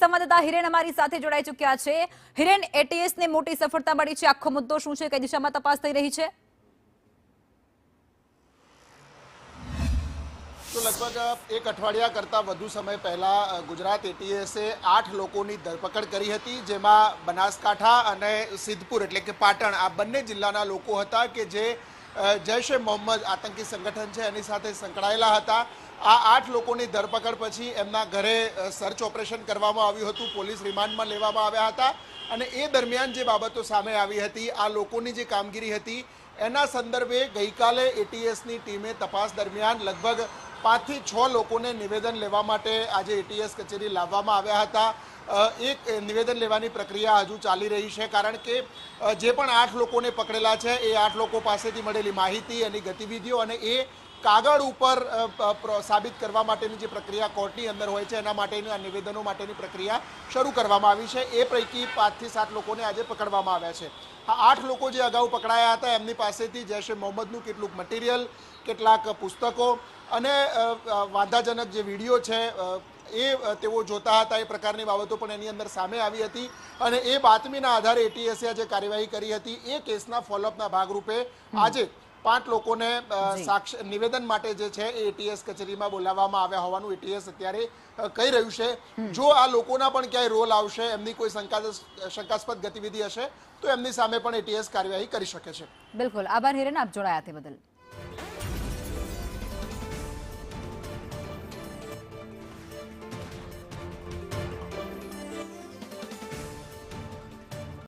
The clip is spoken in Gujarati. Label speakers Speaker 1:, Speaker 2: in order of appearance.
Speaker 1: સંવાદદાતા હિરેન અમારી સાથે જોડાઈ ચૂક્યા છે। હિરેન, એટીએસ ને મોટી સફળતા મળી છે, આખો મુદ્દો શું છે, કઈ દિશામાં તપાસ થઈ રહી છે?
Speaker 2: તો લગભગ એક અઠવાડિયા કરતાં વધુ સમય પહેલા ગુજરાત એટીએસે 8 લોકોની ધરપકડ કરી હતી, જેમાં બનાસકાંઠા અને સિદ્ધપુર એટલે કે પાટણ આ બંને જિલ્લાના લોકો હતા કે જે જૈશ એ મોહમ્મદ આતંકી સંગઠન છે એની સાથે સંકળાયેલા હતા। આ 8 લોકોની ધરપકડ પછી એમના ઘરે સર્ચ ઓપરેશન કરવામાં આવ્યું હતું, પોલીસ રિમાન્ડમાં લેવામાં આવ્યા હતા અને એ દરમિયાન જે બાબતો સામે આવી હતી, આ લોકોની જે કામગીરી હતી એના સંદર્ભે ગઈકાલે એટીએસની ટીમે તપાસ દરમિયાન લગભગ 5 થી 6 લોકોને નિવેદન લેવા માટે આજે એટીએસ કચેરી લાવવામાં આવ્યા હતા। એક નિવેદન લેવાની પ્રક્રિયા હજુ ચાલી રહી છે, કારણ કે જે પણ 8 લોકોને પકડેલા છે એ 8 લોકો પાસેથી મળેલી માહિતી, એની ગતિવિધિઓ અને એ કાગળ ઉપર સાબિત કરવા માટેની જે પ્રક્રિયા કોર્ટની અંદર હોય છે એના માટેની નિવેદનો માટેની પ્રક્રિયા શરૂ કરવામાં આવી છે। એ પૈકી 5 થી 7 લોકોને આજે પકડવામાં આવ્યા છે। આ 8 લોકો જે અગાઉ પકડાયા હતા એમની પાસેથી જૈશ એ મોહમ્મદનું કેટલુંક મટીરિયલ, કેટલાક પુસ્તકો અને વાંધાજનક જે વિડીયો છે એ તેઓ જોતા હતા, એ પ્રકારની બાબતો પણ એની અંદર સામે આવી હતી અને એ બાતમીના આધારે એટીએસે જે કાર્યવાહી કરી હતી એ કેસના ફોલોઅપના ભાગરૂપે આજે 5 લોકોને નિવેદન માટે જે છે એ એટીએસ કચેરીમાં બોલાવવામાં આવ્યા હોવાનું એટીએસ અત્યારે કહી રહ્યું છે। જો આ લોકોના પણ ક્યાંય રોલ આવશે, એમની કોઈ શંકાસ્પદ ગતિવિધિ હશે તો એમની સામે પણ એટીએસ કાર્યવાહી કરી શકે છે।
Speaker 1: બિલકુલ, આભાર હિરેન, આપ જોડાયા તે બદલ।